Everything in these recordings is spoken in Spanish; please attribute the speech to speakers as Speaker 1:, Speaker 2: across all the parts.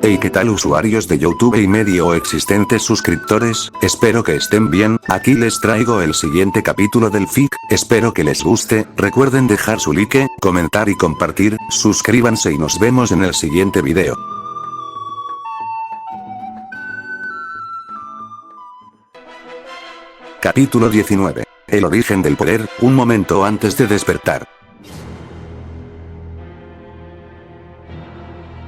Speaker 1: Hey, ¿qué tal usuarios de YouTube y medio o existentes suscriptores? Espero que estén bien. Aquí les traigo el siguiente capítulo del FIC, espero que les guste. Recuerden dejar su like, comentar y compartir, suscríbanse y nos vemos en el siguiente video. Capítulo 19. El origen del poder, un momento antes de despertar.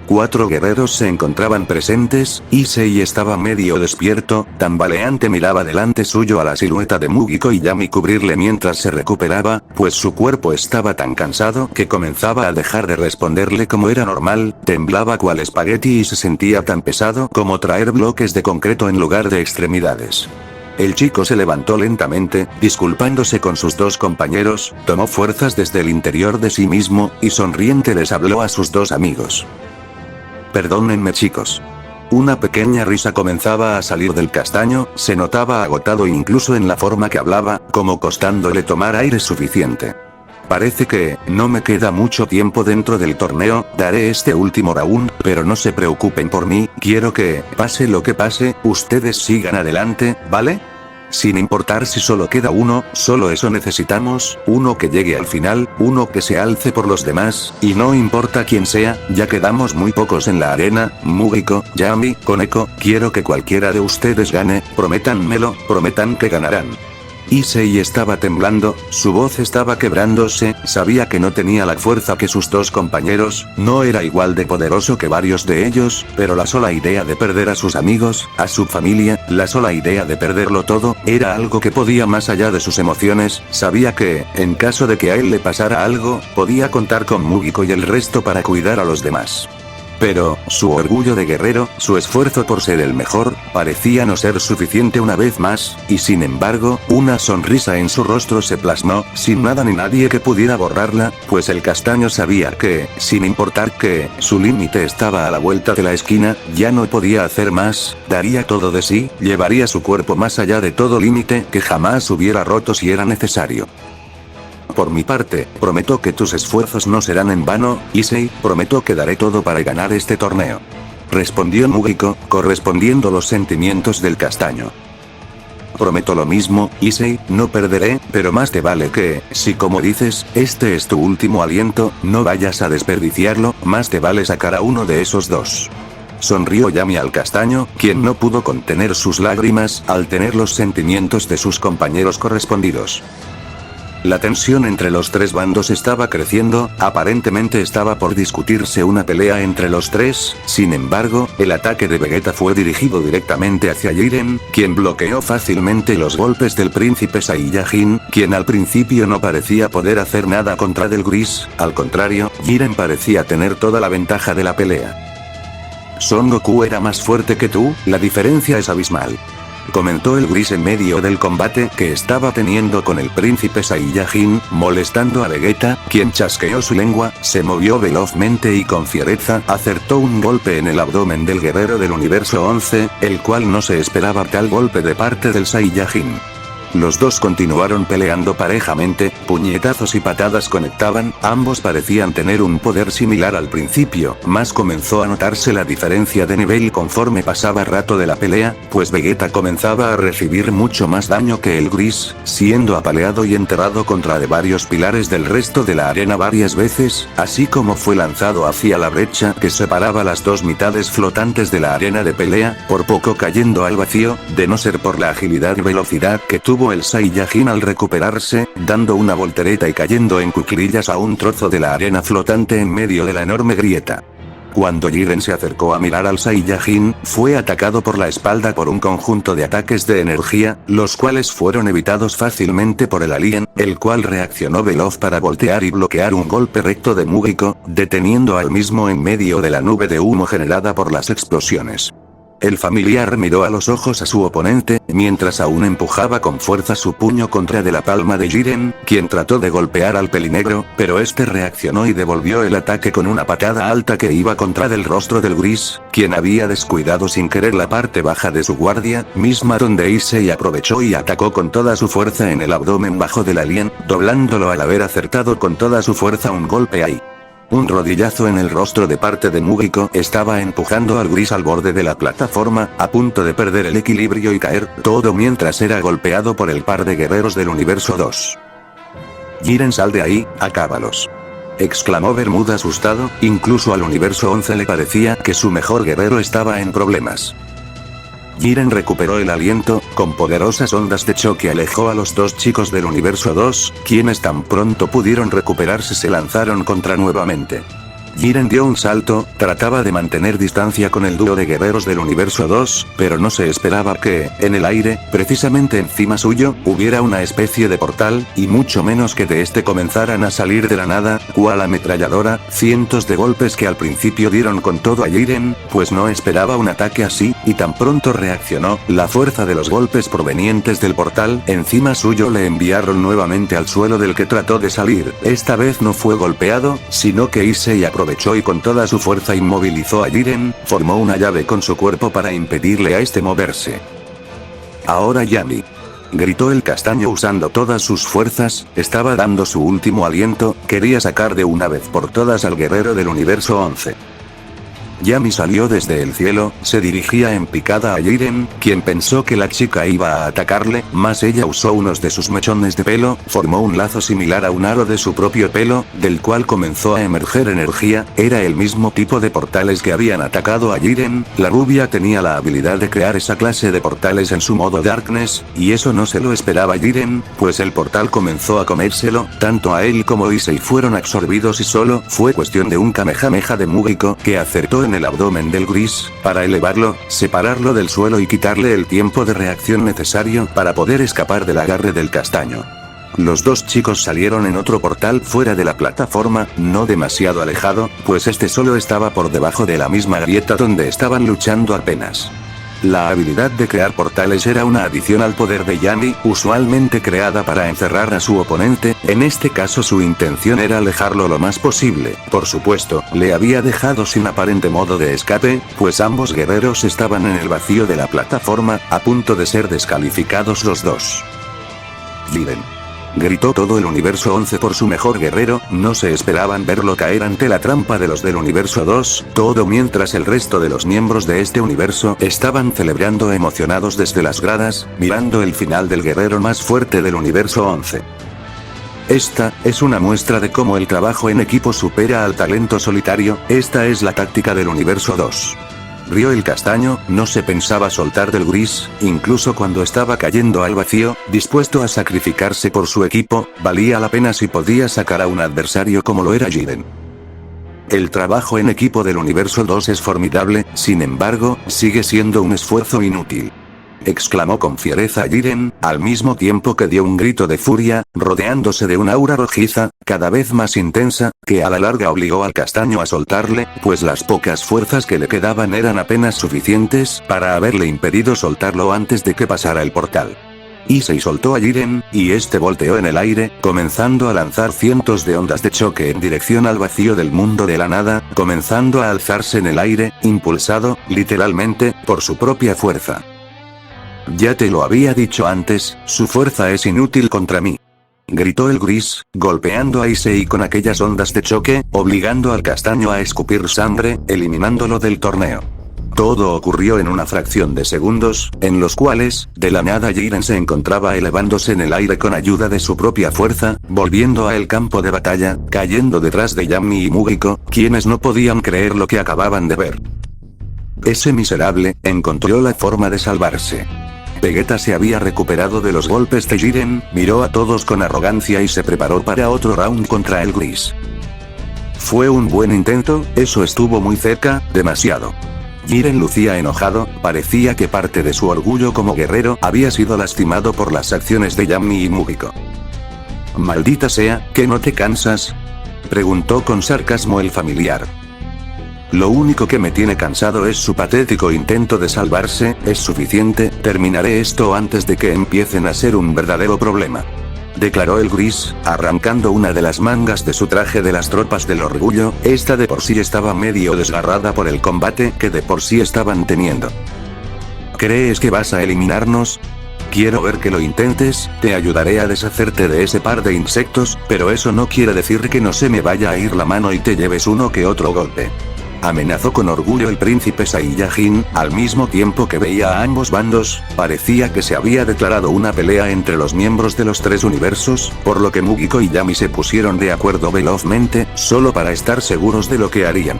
Speaker 1: 4 guerreros se encontraban presentes, Issei estaba medio despierto, tambaleante miraba delante suyo a la silueta de Mugiko y Yami cubrirle mientras se recuperaba, pues su cuerpo estaba tan cansado que comenzaba a dejar de responderle como era normal, temblaba cual espagueti y se sentía tan pesado como traer bloques de concreto en lugar de extremidades. El chico se levantó lentamente, disculpándose con sus dos compañeros, tomó fuerzas desde el interior de sí mismo, y sonriente les habló a sus dos amigos. Perdónenme chicos. Una pequeña risa comenzaba a salir del castaño, se notaba agotado incluso en la forma que hablaba, como costándole tomar aire suficiente. Parece que, no me queda mucho tiempo dentro del torneo, daré este último round, pero no se preocupen por mí, quiero que, pase lo que pase, ustedes sigan adelante, ¿vale? Sin importar si solo queda uno, solo eso necesitamos, uno que llegue al final, uno que se alce por los demás, y no importa quién sea, ya quedamos muy pocos en la arena, Mugiko, Yami, Koneko, quiero que cualquiera de ustedes gane, prométanmelo, prometan que ganarán. Issei estaba temblando, su voz estaba quebrándose, sabía que no tenía la fuerza que sus dos compañeros, no era igual de poderoso que varios de ellos, pero la sola idea de perder a sus amigos, a su familia, la sola idea de perderlo todo, era algo que podía más allá de sus emociones, sabía que, en caso de que a él le pasara algo, podía contar con Mugiko y el resto para cuidar a los demás. Pero, su orgullo de guerrero, su esfuerzo por ser el mejor, parecía no ser suficiente una vez más, y sin embargo, una sonrisa en su rostro se plasmó, sin nada ni nadie que pudiera borrarla, pues el castaño sabía que, sin importar que, su límite estaba a la vuelta de la esquina, ya no podía hacer más, daría todo de sí, llevaría su cuerpo más allá de todo límite que jamás hubiera roto si era necesario. Por mi parte, prometo que tus esfuerzos no serán en vano, Issei, prometo que daré todo para ganar este torneo. Respondió Mugiko, correspondiendo los sentimientos del castaño. Prometo lo mismo, Issei, no perderé, pero más te vale que, si como dices, este es tu último aliento, no vayas a desperdiciarlo, más te vale sacar a uno de esos dos. Sonrió Yami al castaño, quien no pudo contener sus lágrimas al tener los sentimientos de sus compañeros correspondidos. La tensión entre los tres bandos estaba creciendo, aparentemente estaba por discutirse una pelea entre los tres, sin embargo, el ataque de Vegeta fue dirigido directamente hacia Jiren, quien bloqueó fácilmente los golpes del príncipe Saiyajin, quien al principio no parecía poder hacer nada contra del gris, al contrario, Jiren parecía tener toda la ventaja de la pelea. Son Goku era más fuerte que tú, la diferencia es abismal. Comentó el gris en medio del combate que estaba teniendo con el príncipe Saiyajin, molestando a Vegeta, quien chasqueó su lengua, se movió velozmente y con fiereza acertó un golpe en el abdomen del guerrero del universo 11, el cual no se esperaba tal golpe de parte del Saiyajin. Los dos continuaron peleando parejamente, puñetazos y patadas conectaban, ambos parecían tener un poder similar al principio, mas comenzó a notarse la diferencia de nivel conforme pasaba rato de la pelea, pues Vegeta comenzaba a recibir mucho más daño que el gris, siendo apaleado y enterrado contra de varios pilares del resto de la arena varias veces, así como fue lanzado hacia la brecha que separaba las dos mitades flotantes de la arena de pelea, por poco cayendo al vacío, de no ser por la agilidad y velocidad que tuvo el Saiyajin al recuperarse, dando una voltereta y cayendo en cuclillas a un trozo de la arena flotante en medio de la enorme grieta. Cuando Jiren se acercó a mirar al Saiyajin, fue atacado por la espalda por un conjunto de ataques de energía, los cuales fueron evitados fácilmente por el alien, el cual reaccionó veloz para voltear y bloquear un golpe recto de Mugiko, deteniendo al mismo en medio de la nube de humo generada por las explosiones. El familiar miró a los ojos a su oponente, mientras aún empujaba con fuerza su puño contra de la palma de Jiren, quien trató de golpear al pelinegro, pero este reaccionó y devolvió el ataque con una patada alta que iba contra del rostro del gris, quien había descuidado sin querer la parte baja de su guardia, misma donde Issei aprovechó y atacó con toda su fuerza en el abdomen bajo del alien, doblándolo al haber acertado con toda su fuerza un golpe ahí. Un rodillazo en el rostro de parte de Mugiko estaba empujando al gris al borde de la plataforma, a punto de perder el equilibrio y caer, todo mientras era golpeado por el par de guerreros del universo 2. Jiren, sal de ahí, acábalos. Exclamó Bermuda asustado, incluso al universo 11 le parecía que su mejor guerrero estaba en problemas. Jiren recuperó el aliento, con poderosas ondas de choque alejó a los dos chicos del universo 2, quienes tan pronto pudieron recuperarse se lanzaron contra nuevamente. Jiren dio un salto, trataba de mantener distancia con el dúo de guerreros del universo 2, pero no se esperaba que, en el aire, precisamente encima suyo, hubiera una especie de portal, y mucho menos que de este comenzaran a salir de la nada, cual ametralladora, cientos de golpes que al principio dieron con todo a Jiren, pues no esperaba un ataque así, y tan pronto reaccionó, la fuerza de los golpes provenientes del portal, encima suyo le enviaron nuevamente al suelo del que trató de salir, esta vez no fue golpeado, sino que Issei aprovechó y con toda su fuerza inmovilizó a Jiren, formó una llave con su cuerpo para impedirle a este moverse. Ahora Yami. Gritó el castaño usando todas sus fuerzas, estaba dando su último aliento, quería sacar de una vez por todas al guerrero del universo 11. Yami salió desde el cielo, se dirigía en picada a Jiren, quien pensó que la chica iba a atacarle, mas ella usó unos de sus mechones de pelo, formó un lazo similar a un aro de su propio pelo, del cual comenzó a emerger energía, era el mismo tipo de portales que habían atacado a Jiren, la rubia tenía la habilidad de crear esa clase de portales en su modo Darkness, y eso no se lo esperaba Jiren, pues el portal comenzó a comérselo, tanto a él como Issei fueron absorbidos y solo fue cuestión de un Kamehameha de Mugiko que acertó en el abdomen del gris, para elevarlo, separarlo del suelo y quitarle el tiempo de reacción necesario para poder escapar del agarre del castaño. Los dos chicos salieron en otro portal fuera de la plataforma, no demasiado alejado, pues este solo estaba por debajo de la misma grieta donde estaban luchando apenas. La habilidad de crear portales era una adición al poder de Yami, usualmente creada para encerrar a su oponente, en este caso su intención era alejarlo lo más posible, por supuesto, le había dejado sin aparente modo de escape, pues ambos guerreros estaban en el vacío de la plataforma, a punto de ser descalificados los dos. Jiren. Gritó todo el universo 11 por su mejor guerrero, no se esperaban verlo caer ante la trampa de los del universo 2, todo mientras el resto de los miembros de este universo estaban celebrando emocionados desde las gradas, mirando el final del guerrero más fuerte del universo 11. Esta es una muestra de cómo el trabajo en equipo supera al talento solitario, esta es la táctica del universo 2. Rió el castaño, no se pensaba soltar del gris, incluso cuando estaba cayendo al vacío, dispuesto a sacrificarse por su equipo, valía la pena si podía sacar a un adversario como lo era Jiren. El trabajo en equipo del universo 2 es formidable, sin embargo, sigue siendo un esfuerzo inútil. Exclamó con fiereza Jiren, al mismo tiempo que dio un grito de furia, rodeándose de un aura rojiza, cada vez más intensa, que a la larga obligó al castaño a soltarle, pues las pocas fuerzas que le quedaban eran apenas suficientes para haberle impedido soltarlo antes de que pasara el portal. Issei soltó a Jiren, y este volteó en el aire, comenzando a lanzar cientos de ondas de choque en dirección al vacío del mundo de la nada, comenzando a alzarse en el aire, impulsado, literalmente, por su propia fuerza. Ya te lo había dicho antes, su fuerza es inútil contra mí. Gritó el gris, golpeando a Issei con aquellas ondas de choque, obligando al castaño a escupir sangre, eliminándolo del torneo. Todo ocurrió en una fracción de segundos, en los cuales, de la nada Jiren se encontraba elevándose en el aire con ayuda de su propia fuerza, volviendo a el campo de batalla, cayendo detrás de Yami y Mugiko, quienes no podían creer lo que acababan de ver. Ese miserable, encontró la forma de salvarse. Vegeta se había recuperado de los golpes de Jiren, miró a todos con arrogancia y se preparó para otro round contra el gris. Fue un buen intento, eso estuvo muy cerca, demasiado. Jiren lucía enojado, parecía que parte de su orgullo como guerrero había sido lastimado por las acciones de Yami y Mugiko. «Maldita sea, ¿que no te cansas?», preguntó con sarcasmo el familiar. «Lo único que me tiene cansado es su patético intento de salvarse, es suficiente, terminaré esto antes de que empiecen a ser un verdadero problema», declaró el gris, arrancando una de las mangas de su traje de las tropas del orgullo, esta de por sí estaba medio desgarrada por el combate que de por sí estaban teniendo. «¿Crees que vas a eliminarnos? Quiero ver que lo intentes, te ayudaré a deshacerte de ese par de insectos, pero eso no quiere decir que no se me vaya a ir la mano y te lleves uno que otro golpe. Amenazó con orgullo el príncipe Saiyajin, al mismo tiempo que veía a ambos bandos, parecía que se había declarado una pelea entre los miembros de los tres universos, por lo que Mugiko y Yami se pusieron de acuerdo velozmente, solo para estar seguros de lo que harían.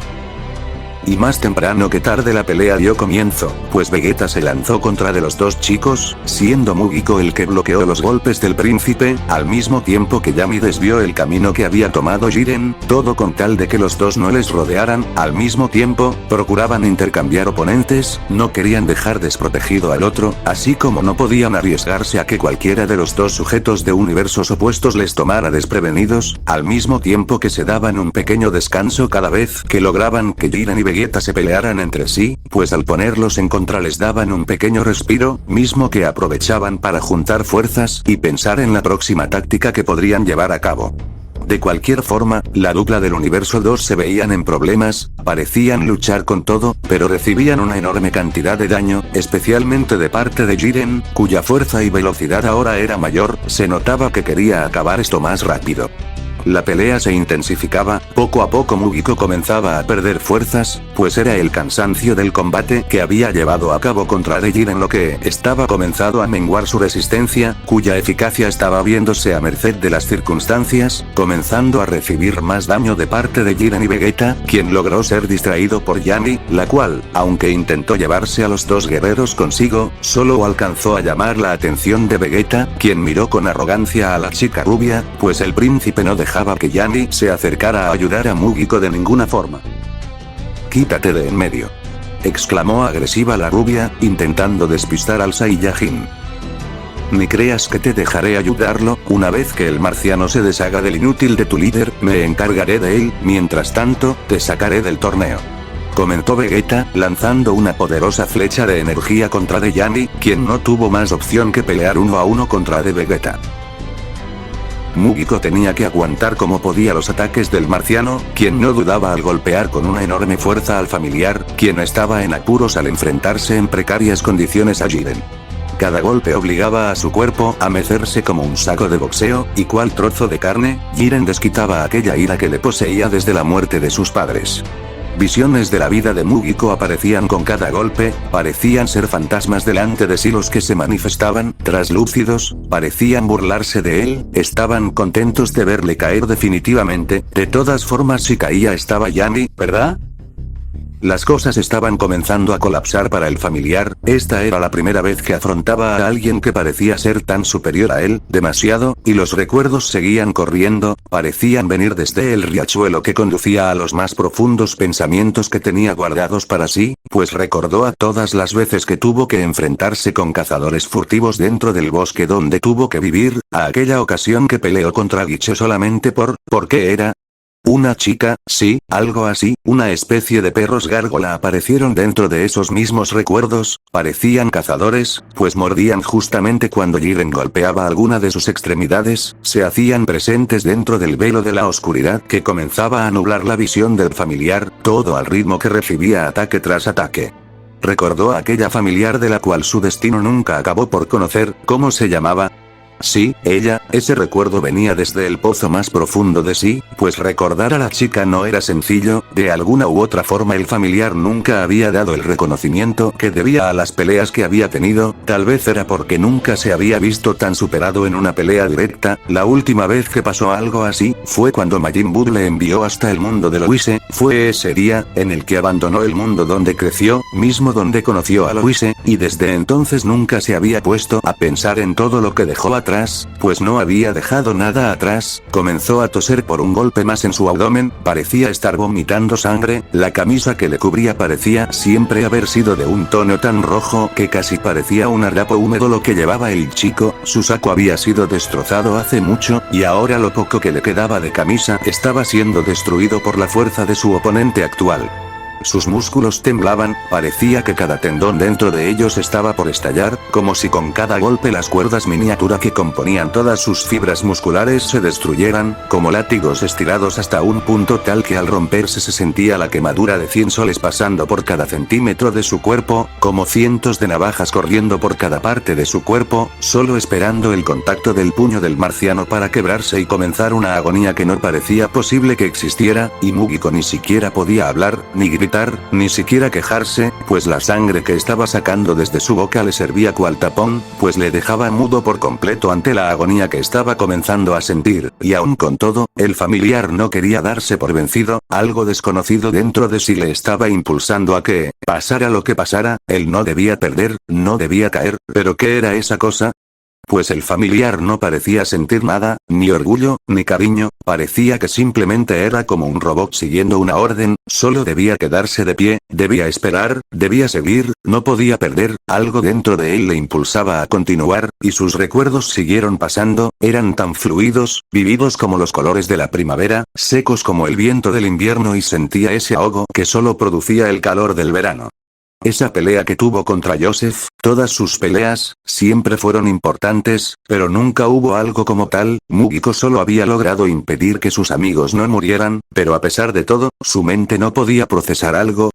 Speaker 1: Y más temprano que tarde la pelea dio comienzo, pues Vegeta se lanzó contra de los dos chicos, siendo Mugiko el que bloqueó los golpes del príncipe, al mismo tiempo que Yami desvió el camino que había tomado Jiren, todo con tal de que los dos no les rodearan, al mismo tiempo, procuraban intercambiar oponentes, no querían dejar desprotegido al otro, así como no podían arriesgarse a que cualquiera de los dos sujetos de universos opuestos les tomara desprevenidos, al mismo tiempo que se daban un pequeño descanso cada vez que lograban que Jiren y Vegeta se pelearan entre sí, pues al ponerlos en contra les daban un pequeño respiro, mismo que aprovechaban para juntar fuerzas y pensar en la próxima táctica que podrían llevar a cabo. De cualquier forma, la dupla del universo 2 se veían en problemas, parecían luchar con todo, pero recibían una enorme cantidad de daño, especialmente de parte de Jiren, cuya fuerza y velocidad ahora era mayor, se notaba que quería acabar esto más rápido. La pelea se intensificaba, poco a poco Mugiko comenzaba a perder fuerzas, pues era el cansancio del combate que había llevado a cabo contra Jiren lo que estaba comenzando a menguar su resistencia, cuya eficacia estaba viéndose a merced de las circunstancias, comenzando a recibir más daño de parte de Jiren y Vegeta, quien logró ser distraído por Yami, la cual, aunque intentó llevarse a los dos guerreros consigo, solo alcanzó a llamar la atención de Vegeta, quien miró con arrogancia a la chica rubia, pues el príncipe no dejaba que Yami se acercara a ayudar a Mugiko de ninguna forma. «Quítate de en medio», exclamó agresiva la rubia, intentando despistar al Saiyajin. «Ni creas que te dejaré ayudarlo, una vez que el marciano se deshaga del inútil de tu líder, me encargaré de él, mientras tanto, te sacaré del torneo», comentó Vegeta, lanzando una poderosa flecha de energía contra de Yami, quien no tuvo más opción que pelear uno a uno contra de Vegeta. Mugiko tenía que aguantar como podía los ataques del marciano, quien no dudaba al golpear con una enorme fuerza al familiar, quien estaba en apuros al enfrentarse en precarias condiciones a Jiren. Cada golpe obligaba a su cuerpo a mecerse como un saco de boxeo, y cual trozo de carne, Jiren desquitaba aquella ira que le poseía desde la muerte de sus padres. Visiones de la vida de Mugiko aparecían con cada golpe, parecían ser fantasmas delante de sí los que se manifestaban, traslúcidos, parecían burlarse de él, estaban contentos de verle caer definitivamente, de todas formas si caía estaba Yami, ¿verdad? Las cosas estaban comenzando a colapsar para el familiar, esta era la primera vez que afrontaba a alguien que parecía ser tan superior a él, demasiado, y los recuerdos seguían corriendo, parecían venir desde el riachuelo que conducía a los más profundos pensamientos que tenía guardados para sí, pues recordó a todas las veces que tuvo que enfrentarse con cazadores furtivos dentro del bosque donde tuvo que vivir, a aquella ocasión que peleó contra Guiche solamente ¿por qué era? Una chica, sí, algo así, una especie de perros gárgola aparecieron dentro de esos mismos recuerdos, parecían cazadores, pues mordían justamente cuando Jiren golpeaba alguna de sus extremidades, se hacían presentes dentro del velo de la oscuridad que comenzaba a nublar la visión del familiar, todo al ritmo que recibía ataque tras ataque. Recordó a aquella familiar de la cual su destino nunca acabó por conocer, ¿cómo se llamaba? Sí, ella, ese recuerdo venía desde el pozo más profundo de sí, pues recordar a la chica no era sencillo, de alguna u otra forma el familiar nunca había dado el reconocimiento que debía a las peleas que había tenido, tal vez era porque nunca se había visto tan superado en una pelea directa, la última vez que pasó algo así, fue cuando Majin Buu le envió hasta el mundo de Louise, fue ese día, en el que abandonó el mundo donde creció, mismo donde conoció a Louise, y desde entonces nunca se había puesto a pensar en todo lo que dejó atrás, pues no había dejado nada atrás, comenzó a toser por un golpe más en su abdomen, parecía estar vomitando sangre, la camisa que le cubría parecía siempre haber sido de un tono tan rojo que casi parecía un harapo húmedo lo que llevaba el chico, su saco había sido destrozado hace mucho, y ahora lo poco que le quedaba de camisa estaba siendo destruido por la fuerza de su oponente actual. Sus músculos temblaban, parecía que cada tendón dentro de ellos estaba por estallar, como si con cada golpe las cuerdas miniatura que componían todas sus fibras musculares se destruyeran, como látigos estirados hasta un punto tal que al romperse se sentía la quemadura de 100 soles pasando por cada centímetro de su cuerpo, como cientos de navajas corriendo por cada parte de su cuerpo, solo esperando el contacto del puño del marciano para quebrarse y comenzar una agonía que no parecía posible que existiera, y Mugiko ni siquiera podía hablar, ni gritar, ni siquiera quejarse, pues la sangre que estaba sacando desde su boca le servía cual tapón, pues le dejaba mudo por completo ante la agonía que estaba comenzando a sentir, y aún con todo, el familiar no quería darse por vencido, algo desconocido dentro de sí le estaba impulsando a que, pasara lo que pasara, él no debía perder, no debía caer, pero ¿qué era esa cosa? Pues el familiar no parecía sentir nada, ni orgullo, ni cariño, parecía que simplemente era como un robot siguiendo una orden, solo debía quedarse de pie, debía esperar, debía seguir, no podía perder, algo dentro de él le impulsaba a continuar, y sus recuerdos siguieron pasando, eran tan fluidos, vividos como los colores de la primavera, secos como el viento del invierno y sentía ese ahogo que solo producía el calor del verano. Esa pelea que tuvo contra Joseph, todas sus peleas, siempre fueron importantes, pero nunca hubo algo como tal. Mugiko solo había logrado impedir que sus amigos no murieran, pero a pesar de todo, su mente no podía procesar algo,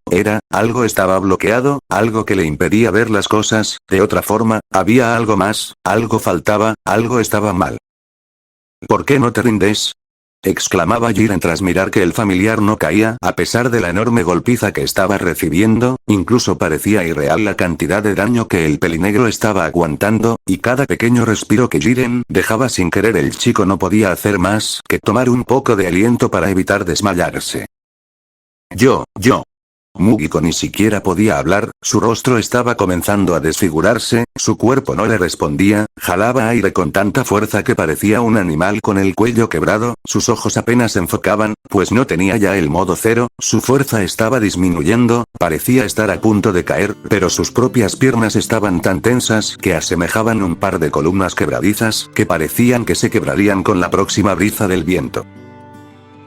Speaker 1: algo estaba bloqueado, algo que le impedía ver las cosas, de otra forma, había algo más, algo faltaba, algo estaba mal. ¿Por qué no te rindes?, exclamaba Jiren tras mirar que el familiar no caía a pesar de la enorme golpiza que estaba recibiendo, incluso parecía irreal la cantidad de daño que el pelinegro estaba aguantando, y cada pequeño respiro que Jiren dejaba sin querer el chico no podía hacer más que tomar un poco de aliento para evitar desmayarse. Yo. Mugiko ni siquiera podía hablar, su rostro estaba comenzando a desfigurarse, su cuerpo no le respondía, jalaba aire con tanta fuerza que parecía un animal con el cuello quebrado, sus ojos apenas enfocaban, pues no tenía ya el modo cero, su fuerza estaba disminuyendo, parecía estar a punto de caer, pero sus propias piernas estaban tan tensas que asemejaban un par de columnas quebradizas, que parecían que se quebrarían con la próxima brisa del viento.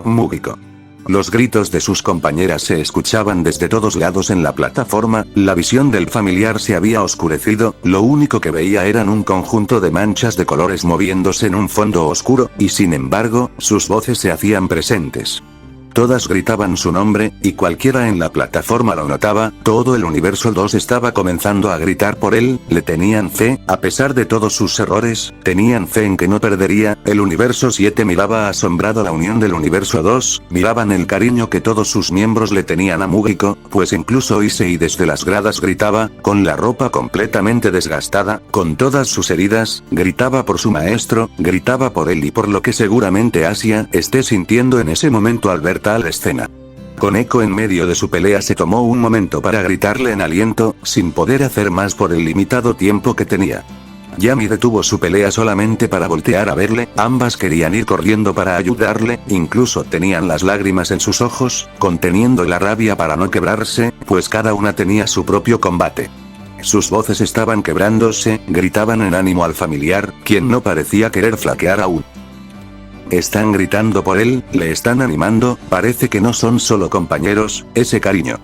Speaker 1: Mugiko. Los gritos de sus compañeras se escuchaban desde todos lados en la plataforma, la visión del familiar se había oscurecido, lo único que veía eran un conjunto de manchas de colores moviéndose en un fondo oscuro, y sin embargo, sus voces se hacían presentes. Todas gritaban su nombre, y cualquiera en la plataforma lo notaba, todo el universo 2 estaba comenzando a gritar por él, le tenían fe, a pesar de todos sus errores, tenían fe en que no perdería, el universo 7 miraba asombrado la unión del universo 2, miraban el cariño que todos sus miembros le tenían a Mugiko, pues incluso Issei desde las gradas gritaba, con la ropa completamente desgastada, con todas sus heridas, gritaba por su maestro, gritaba por él y por lo que seguramente Asia esté sintiendo en ese momento al ver tal escena. Koneko en medio de su pelea se tomó un momento para gritarle en aliento, sin poder hacer más por el limitado tiempo que tenía. Yami detuvo su pelea solamente para voltear a verle, ambas querían ir corriendo para ayudarle, incluso tenían las lágrimas en sus ojos, conteniendo la rabia para no quebrarse, pues cada una tenía su propio combate. Sus voces estaban quebrándose, gritaban en ánimo al familiar, quien no parecía querer flaquear aún. Están gritando por él, le están animando, parece que no son solo compañeros, ese cariño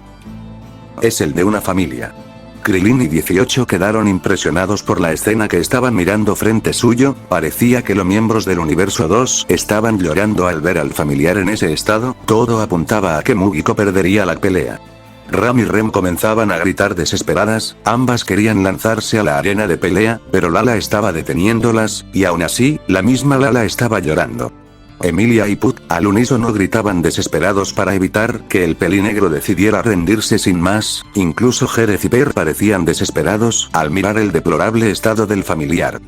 Speaker 1: es el de una familia. Krilin y 18 quedaron impresionados por la escena que estaban mirando frente suyo, parecía que los miembros del universo 2 estaban llorando al ver al familiar en ese estado, todo apuntaba a que Mugiko perdería la pelea. Ram y Rem comenzaban a gritar desesperadas, ambas querían lanzarse a la arena de pelea, pero Lala estaba deteniéndolas, y aún así, la misma Lala estaba llorando. Emilia y Put, al unísono gritaban desesperados para evitar que el pelinegro decidiera rendirse sin más, incluso Jerez y Per parecían desesperados al mirar el deplorable estado del familiar.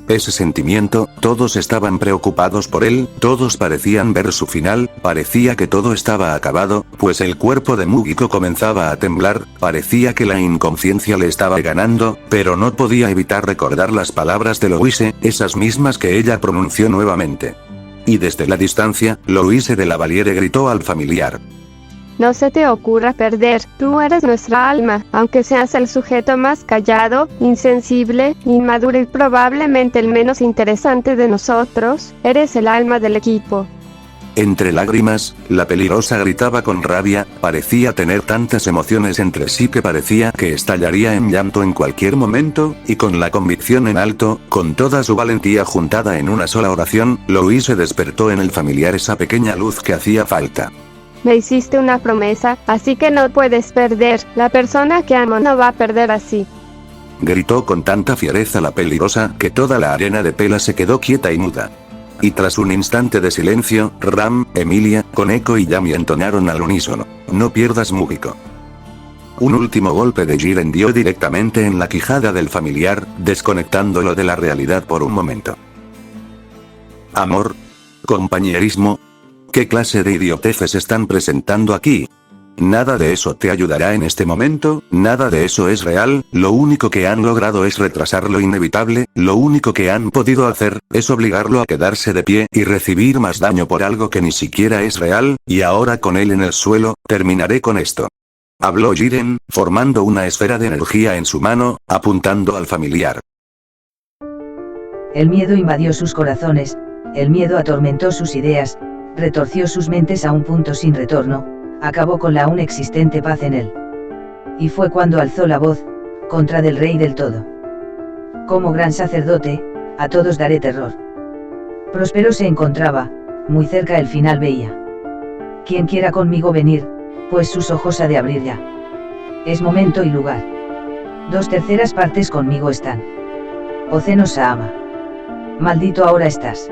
Speaker 1: Ese sentimiento, todos estaban preocupados por él, todos parecían ver su final, parecía que todo estaba acabado, pues el cuerpo de Mugiko comenzaba a temblar, parecía que la inconsciencia le estaba ganando, pero no podía evitar recordar las palabras de Louise, esas mismas que ella pronunció nuevamente. Y desde la distancia, Louise de la Valliere gritó al familiar.
Speaker 2: No se te ocurra perder, tú eres nuestra alma, aunque seas el sujeto más callado, insensible, inmaduro y probablemente el menos interesante de nosotros, eres el alma del equipo.
Speaker 1: Entre lágrimas, la peligrosa gritaba con rabia, parecía tener tantas emociones entre sí que parecía que estallaría en llanto en cualquier momento, y con la convicción en alto, con toda su valentía juntada en una sola oración, Louise despertó en el familiar esa pequeña luz que hacía falta.
Speaker 2: Me hiciste una promesa, así que no puedes perder. La persona que amo no va a perder así.
Speaker 1: Gritó con tanta fiereza la peligrosa que toda la arena de Pela se quedó quieta y muda. Y tras un instante de silencio, Ram, Emilia, Koneko y Yami entonaron al unísono: no pierdas Mugiko. Un último golpe de Jiren dio directamente en la quijada del familiar, desconectándolo de la realidad por un momento. Amor. Compañerismo. ¿Qué clase de idioteces están presentando aquí? Nada de eso te ayudará en este momento, nada de eso es real, lo único que han logrado es retrasar lo inevitable, lo único que han podido hacer, es obligarlo a quedarse de pie y recibir más daño por algo que ni siquiera es real, y ahora con él en el suelo, terminaré con esto. Habló Jiren, formando una esfera de energía en su mano, apuntando al familiar.
Speaker 3: El miedo invadió sus corazones, el miedo atormentó sus ideas, retorció sus mentes a un punto sin retorno, acabó con la aún existente paz en él. Y fue cuando alzó la voz, contra del rey del todo. Como gran sacerdote, a todos daré terror. Próspero se encontraba, muy cerca el final veía. Quien quiera conmigo venir, pues sus ojos ha de abrir ya. Es momento y lugar. 2/3 partes conmigo están. Ocenos ama. Maldito ahora estás.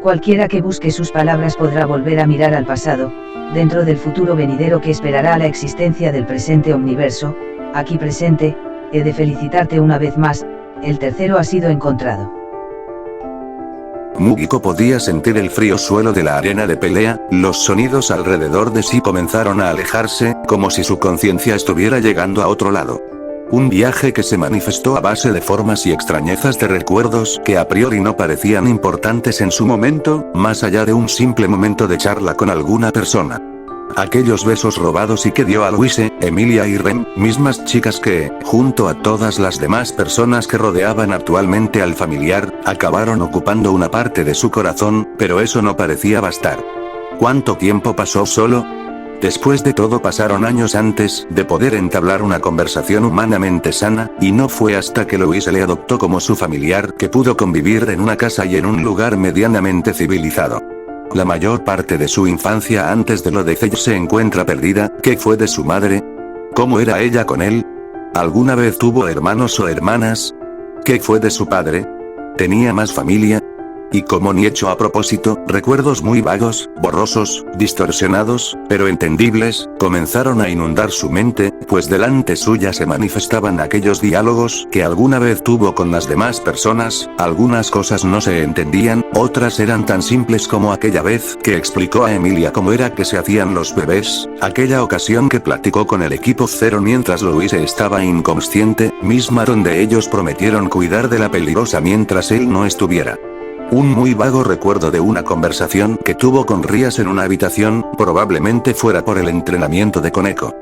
Speaker 3: Cualquiera que busque sus palabras podrá volver a mirar al pasado, dentro del futuro venidero que esperará a la existencia del presente omniverso, aquí presente, he de felicitarte una vez más, el tercero ha sido encontrado.
Speaker 1: Mugiko podía sentir el frío suelo de la arena de pelea, los sonidos alrededor de sí comenzaron a alejarse, como si su conciencia estuviera llegando a otro lado. Un viaje que se manifestó a base de formas y extrañezas de recuerdos que a priori no parecían importantes en su momento, más allá de un simple momento de charla con alguna persona. Aquellos besos robados y que dio a Louise, Emilia y Rem, mismas chicas que, junto a todas las demás personas que rodeaban actualmente al familiar, acabaron ocupando una parte de su corazón, pero eso no parecía bastar. ¿Cuánto tiempo pasó solo? Después de todo pasaron años antes de poder entablar una conversación humanamente sana, y no fue hasta que Louise le adoptó como su familiar que pudo convivir en una casa y en un lugar medianamente civilizado. La mayor parte de su infancia antes de lo de Zell se encuentra perdida. ¿Qué fue de su madre? ¿Cómo era ella con él? ¿Alguna vez tuvo hermanos o hermanas? ¿Qué fue de su padre? ¿Tenía más familia? Y como ni hecho a propósito, recuerdos muy vagos, borrosos, distorsionados, pero entendibles, comenzaron a inundar su mente, pues delante suya se manifestaban aquellos diálogos que alguna vez tuvo con las demás personas, algunas cosas no se entendían, otras eran tan simples como aquella vez que explicó a Emilia cómo era que se hacían los bebés, aquella ocasión que platicó con el equipo cero mientras Louise estaba inconsciente, misma donde ellos prometieron cuidar de la peligrosa mientras él no estuviera. Un muy vago recuerdo de una conversación que tuvo con Rias en una habitación, probablemente fuera por el entrenamiento de Koneko.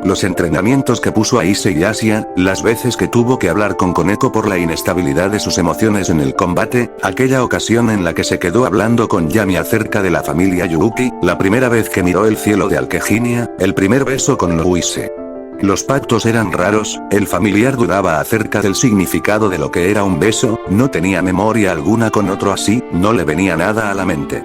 Speaker 1: Los entrenamientos que puso a Ise y Asia, las veces que tuvo que hablar con Koneko por la inestabilidad de sus emociones en el combate, aquella ocasión en la que se quedó hablando con Yami acerca de la familia Yuuki, la primera vez que miró el cielo de Alqueginia, el primer beso con Louise. Los pactos eran raros, el familiar dudaba acerca del significado de lo que era un beso, no tenía memoria alguna con otro así, no le venía nada a la mente.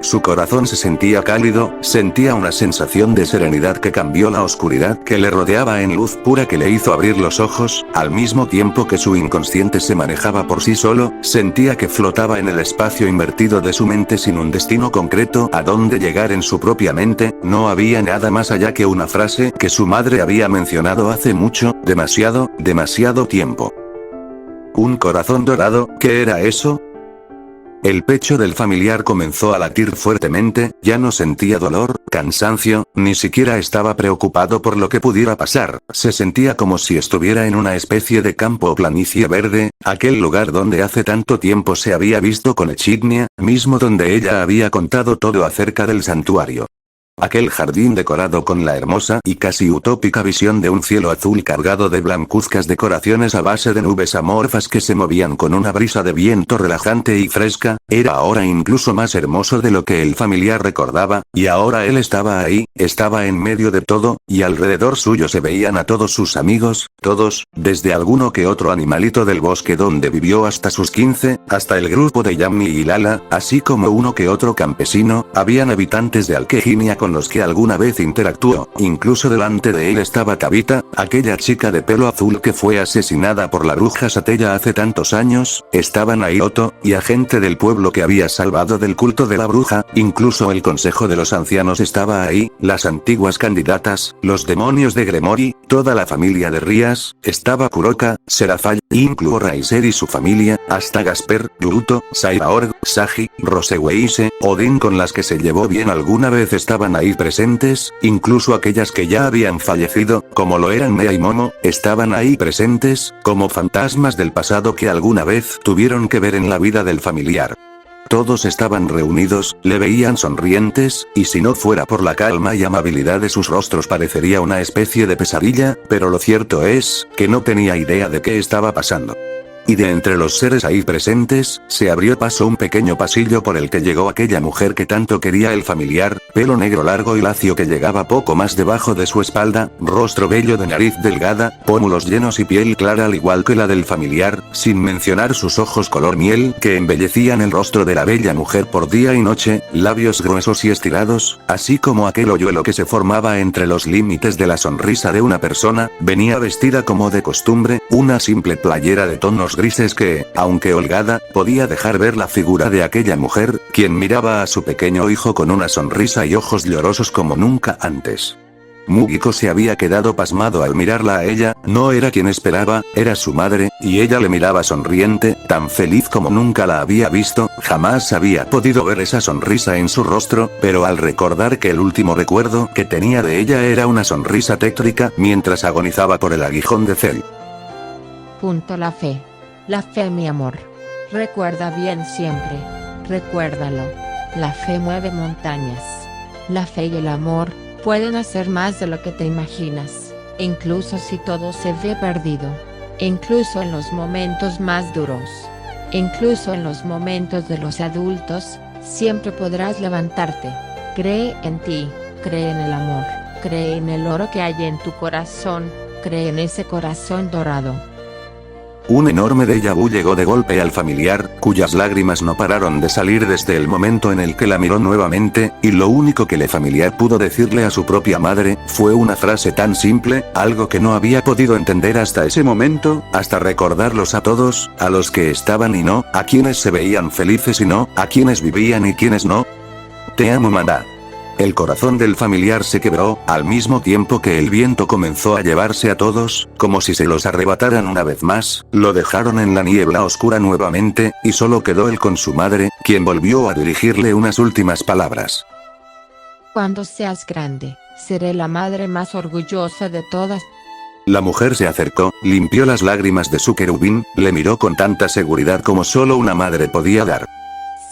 Speaker 1: Su corazón se sentía cálido, sentía una sensación de serenidad que cambió la oscuridad que le rodeaba en luz pura que le hizo abrir los ojos, al mismo tiempo que su inconsciente se manejaba por sí solo, sentía que flotaba en el espacio invertido de su mente sin un destino concreto a dónde llegar en su propia mente, no había nada más allá que una frase que su madre había mencionado hace mucho, demasiado tiempo. Un corazón dorado, ¿qué era eso? El pecho del familiar comenzó a latir fuertemente, ya no sentía dolor, cansancio, ni siquiera estaba preocupado por lo que pudiera pasar, se sentía como si estuviera en una especie de campo o planicie verde, aquel lugar donde hace tanto tiempo se había visto con Echidnia, mismo donde ella había contado todo acerca del santuario. Aquel jardín decorado con la hermosa y casi utópica visión de un cielo azul cargado de blancuzcas decoraciones a base de nubes amorfas que se movían con una brisa de viento relajante y fresca, era ahora incluso más hermoso de lo que el familiar recordaba, y ahora él estaba ahí, estaba en medio de todo, y alrededor suyo se veían a todos sus amigos, todos, desde alguno que otro animalito del bosque donde vivió hasta sus 15, hasta el grupo de Yami y Lala, así como uno que otro campesino, habían habitantes de Alquejinia con los que alguna vez interactuó, incluso delante de él estaba Tabita, aquella chica de pelo azul que fue asesinada por la bruja Satella hace tantos años, estaban ahí Otto, y a gente del pueblo que había salvado del culto de la bruja, incluso el consejo de los ancianos estaba ahí, las antiguas candidatas, los demonios de Gremori, toda la familia de Rías, estaba Kuroka, Serafall, incluso Raiser y su familia, hasta Gasper, Yuto, Sairaorg, Sagi, Roseweise, Odin con las que se llevó bien alguna vez estaban ahí presentes, incluso aquellas que ya habían fallecido, como lo eran Mea y Momo, estaban ahí presentes, como fantasmas del pasado que alguna vez tuvieron que ver en la vida del familiar. Todos estaban reunidos, le veían sonrientes, y si no fuera por la calma y amabilidad de sus rostros parecería una especie de pesadilla, pero lo cierto es, que no tenía idea de qué estaba pasando. Y de entre los seres ahí presentes, se abrió paso un pequeño pasillo por el que llegó aquella mujer que tanto quería el familiar, pelo negro largo y lacio que llegaba poco más debajo de su espalda, rostro bello de nariz delgada, pómulos llenos y piel clara al igual que la del familiar, sin mencionar sus ojos color miel que embellecían el rostro de la bella mujer por día y noche, labios gruesos y estirados, así como aquel hoyuelo que se formaba entre los límites de la sonrisa de una persona, venía vestida como de costumbre, una simple playera de tonos grises que, aunque holgada, podía dejar ver la figura de aquella mujer, quien miraba a su pequeño hijo con una sonrisa y ojos llorosos como nunca antes. Mugiko se había quedado pasmado al mirarla a ella, no era quien esperaba, era su madre, y ella le miraba sonriente, tan feliz como nunca la había visto, jamás había podido ver esa sonrisa en su rostro, pero al recordar que el último recuerdo que tenía de ella era una sonrisa tétrica mientras agonizaba por el aguijón de Cell.
Speaker 4: La fe, mi amor. Recuerda bien siempre. Recuérdalo. La fe mueve montañas. La fe y el amor pueden hacer más de lo que te imaginas, incluso si todo se ve perdido. Incluso en los momentos más duros. Incluso en los momentos de los adultos, siempre podrás levantarte. Cree en ti, cree en el amor, cree en el oro que hay en tu corazón, cree en ese corazón dorado.
Speaker 1: Un enorme déjà vu llegó de golpe al familiar, cuyas lágrimas no pararon de salir desde el momento en el que la miró nuevamente, y lo único que el familiar pudo decirle a su propia madre, fue una frase tan simple, algo que no había podido entender hasta ese momento, hasta recordarlos a todos, a los que estaban y no, a quienes se veían felices y no, a quienes vivían y quienes no. Te amo, mamá. El corazón del familiar se quebró, al mismo tiempo que el viento comenzó a llevarse a todos, como si se los arrebataran una vez más, lo dejaron en la niebla oscura nuevamente, y solo quedó él con su madre, quien volvió a dirigirle unas últimas palabras.
Speaker 4: Cuando seas grande, seré la madre más orgullosa de todas.
Speaker 1: La mujer se acercó, limpió las lágrimas de su querubín, le miró con tanta seguridad como solo una madre podía dar.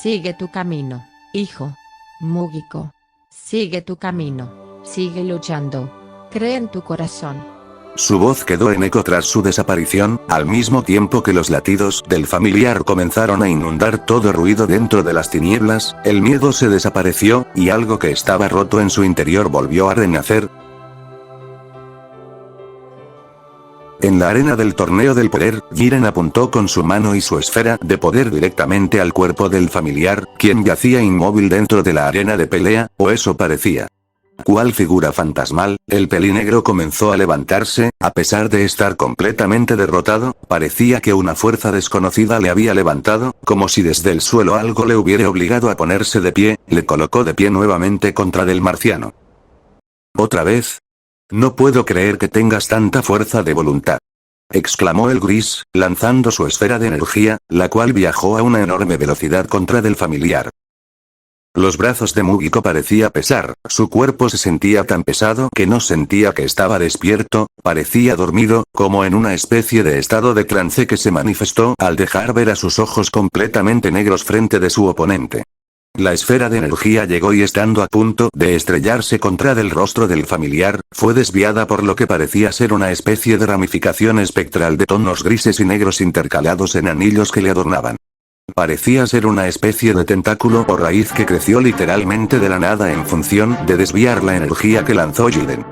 Speaker 4: Sigue tu camino, hijo. Mugiko. Sigue tu camino, sigue luchando, cree en tu corazón.
Speaker 1: Su voz quedó en eco tras su desaparición, al mismo tiempo que los latidos del familiar comenzaron a inundar todo ruido dentro de las tinieblas, el miedo se desapareció, y algo que estaba roto en su interior volvió a renacer. En la arena del torneo del poder, Jiren apuntó con su mano y su esfera de poder directamente al cuerpo del familiar, quien yacía inmóvil dentro de la arena de pelea, o eso parecía. Cual figura fantasmal, el pelinegro comenzó a levantarse, a pesar de estar completamente derrotado, parecía que una fuerza desconocida le había levantado, como si desde el suelo algo le hubiera obligado a ponerse de pie, le colocó de pie nuevamente contra del marciano. ¿Otra vez? No puedo creer que tengas tanta fuerza de voluntad. Exclamó el gris, lanzando su esfera de energía, la cual viajó a una enorme velocidad contra del familiar. Los brazos de Mugiko parecía pesar, su cuerpo se sentía tan pesado que no sentía que estaba despierto, parecía dormido, como en una especie de estado de trance que se manifestó al dejar ver a sus ojos completamente negros frente de su oponente. La esfera de energía llegó y estando a punto de estrellarse contra el rostro del familiar, fue desviada por lo que parecía ser una especie de ramificación espectral de tonos grises y negros intercalados en anillos que le adornaban. Parecía ser una especie de tentáculo o raíz que creció literalmente de la nada en función de desviar la energía que lanzó Jiden.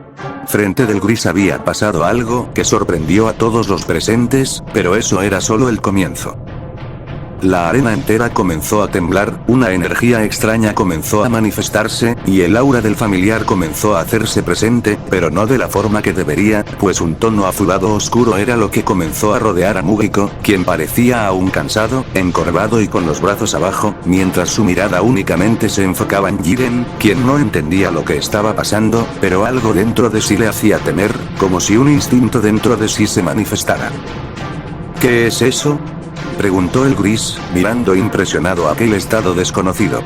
Speaker 1: Frente del gris había pasado algo que sorprendió a todos los presentes, pero eso era solo el comienzo. La arena entera comenzó a temblar, una energía extraña comenzó a manifestarse, y el aura del familiar comenzó a hacerse presente, pero no de la forma que debería, pues un tono azulado oscuro era lo que comenzó a rodear a Mugiko, quien parecía aún cansado, encorvado y con los brazos abajo, mientras su mirada únicamente se enfocaba en Jiren, quien no entendía lo que estaba pasando, pero algo dentro de sí le hacía temer, como si un instinto dentro de sí se manifestara. ¿Qué es eso?, preguntó el gris, mirando impresionado aquel estado desconocido.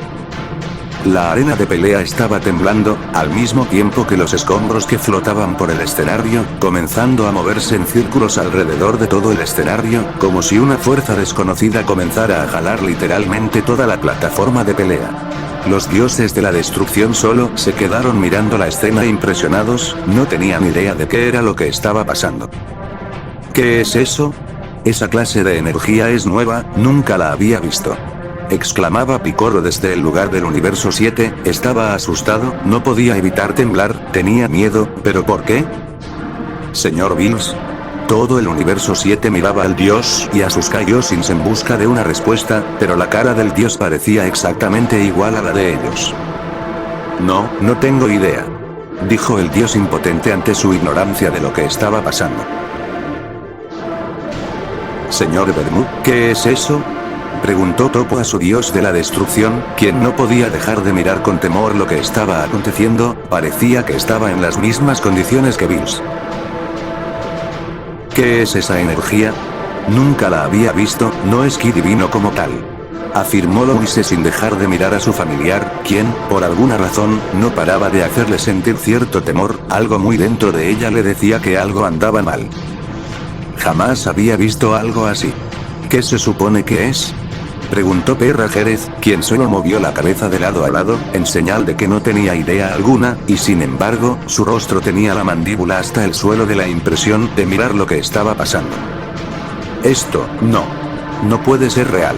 Speaker 1: La arena de pelea estaba temblando, al mismo tiempo que los escombros que flotaban por el escenario, comenzando a moverse en círculos alrededor de todo el escenario, como si una fuerza desconocida comenzara a jalar literalmente toda la plataforma de pelea. Los dioses de la destrucción solo se quedaron mirando la escena impresionados, no tenían idea de qué era lo que estaba pasando. ¿Qué es eso? Esa clase de energía es nueva, nunca la había visto. Exclamaba Picoro desde el lugar del universo 7, estaba asustado, no podía evitar temblar, tenía miedo, ¿pero por qué? Señor Bills. Todo el universo 7 miraba al dios y a sus Kaioshins en busca de una respuesta, pero la cara del dios parecía exactamente igual a la de ellos. No tengo idea, dijo el dios impotente ante su ignorancia de lo que estaba pasando. Señor Bermud, ¿qué es eso?, preguntó Toppo a su dios de la destrucción, quien no podía dejar de mirar con temor lo que estaba aconteciendo, parecía que estaba en las mismas condiciones que Bills. ¿Qué es esa energía? Nunca la había visto, no es ki divino como tal, afirmó Louise sin dejar de mirar a su familiar, quien, por alguna razón, no paraba de hacerle sentir cierto temor, algo muy dentro de ella le decía que algo andaba mal. Jamás había visto algo así. ¿Qué se supone que es?, preguntó Perra Jerez, quien solo movió la cabeza de lado a lado, en señal de que no tenía idea alguna, y sin embargo, su rostro tenía la mandíbula hasta el suelo de la impresión de mirar lo que estaba pasando. Esto, no puede ser real.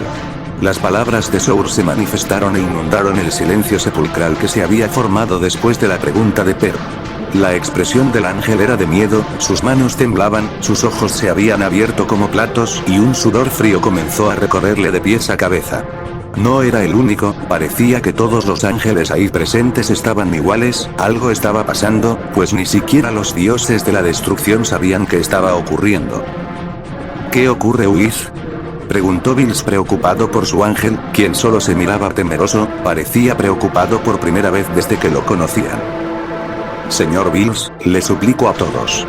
Speaker 1: Las palabras de Sour se manifestaron e inundaron el silencio sepulcral que se había formado después de la pregunta de Per. La expresión del ángel era de miedo, sus manos temblaban, sus ojos se habían abierto como platos y un sudor frío comenzó a recorrerle de pies a cabeza. No era el único, parecía que todos los ángeles ahí presentes estaban iguales, algo estaba pasando, pues ni siquiera los dioses de la destrucción sabían qué estaba ocurriendo. ¿Qué ocurre, huir?, preguntó Bills preocupado por su ángel, quien solo se miraba temeroso, parecía preocupado por primera vez desde que lo conocían. Señor Bills, le suplico a todos.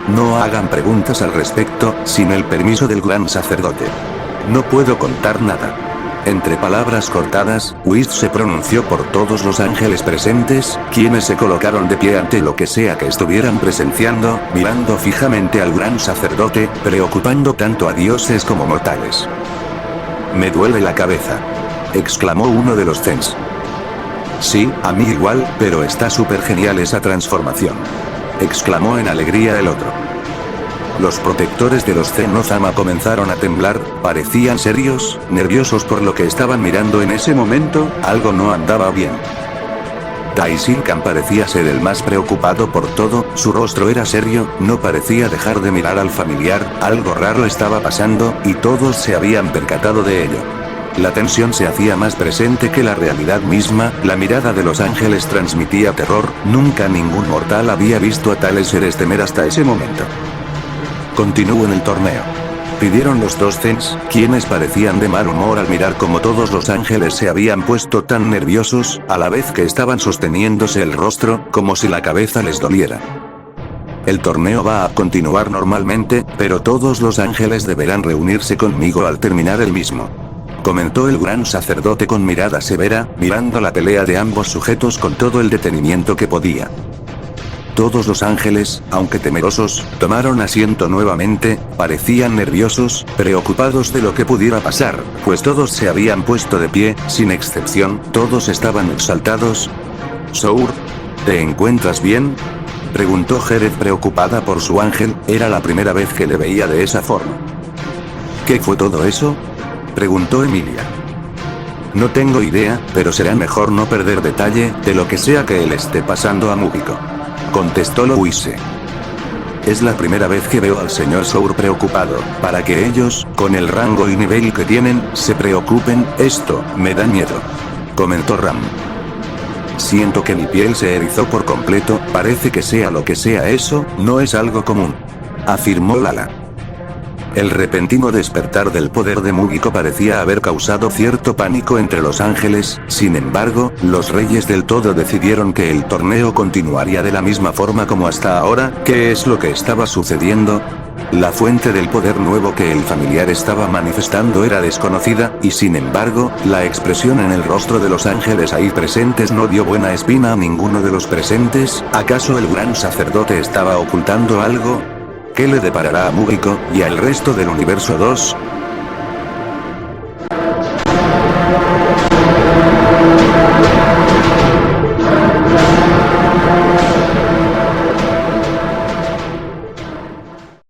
Speaker 1: No hagan preguntas al respecto, sin el permiso del gran sacerdote. No puedo contar nada. Entre palabras cortadas, Whist se pronunció por todos los ángeles presentes, quienes se colocaron de pie ante lo que sea que estuvieran presenciando, mirando fijamente al gran sacerdote, preocupando tanto a dioses como mortales. Me duele la cabeza, exclamó uno de los Zens. Sí, a mí igual, pero está súper genial esa transformación, exclamó en alegría el otro. Los protectores de los Zen Ozama comenzaron a temblar, parecían serios, nerviosos por lo que estaban mirando en ese momento, algo no andaba bien. Taishinkan parecía ser el más preocupado por todo, su rostro era serio, no parecía dejar de mirar al familiar, algo raro estaba pasando, y todos se habían percatado de ello. La tensión se hacía más presente que la realidad misma, la mirada de los ángeles transmitía terror, nunca ningún mortal había visto a tales seres temer hasta ese momento. Continuó en el torneo. Pidieron los dos Zens, quienes parecían de mal humor al mirar como todos los ángeles se habían puesto tan nerviosos, a la vez que estaban sosteniéndose el rostro, como si la cabeza les doliera. El torneo va a continuar normalmente, pero todos los ángeles deberán reunirse conmigo al terminar el mismo, comentó el gran sacerdote con mirada severa, mirando la pelea de ambos sujetos con todo el detenimiento que podía. Todos los ángeles, aunque temerosos, tomaron asiento nuevamente, parecían nerviosos, preocupados de lo que pudiera pasar, pues todos se habían puesto de pie, sin excepción, todos estaban exaltados. Sour, ¿te encuentras bien?, preguntó Jerez preocupada por su ángel, era la primera vez que le veía de esa forma. ¿Qué fue todo eso?, preguntó Emilia. No tengo idea, pero será mejor no perder detalle de lo que sea que le esté pasando a Mugiko, contestó Louise. Es la primera vez que veo al señor Sour preocupado, para que ellos, con el rango y nivel que tienen, se preocupen, esto me da miedo, comentó Ram. Siento que mi piel se erizó por completo, parece que sea lo que sea eso, no es algo común, afirmó Lala. El repentino despertar del poder de Mugiko parecía haber causado cierto pánico entre los ángeles, sin embargo, los reyes del todo decidieron que el torneo continuaría de la misma forma como hasta ahora. ¿Qué es lo que estaba sucediendo? La fuente del poder nuevo que el familiar estaba manifestando era desconocida, y sin embargo, la expresión en el rostro de los ángeles ahí presentes no dio buena espina a ninguno de los presentes. ¿Acaso el gran sacerdote estaba ocultando algo? ¿Qué le deparará a Mugiko y al resto del universo 2?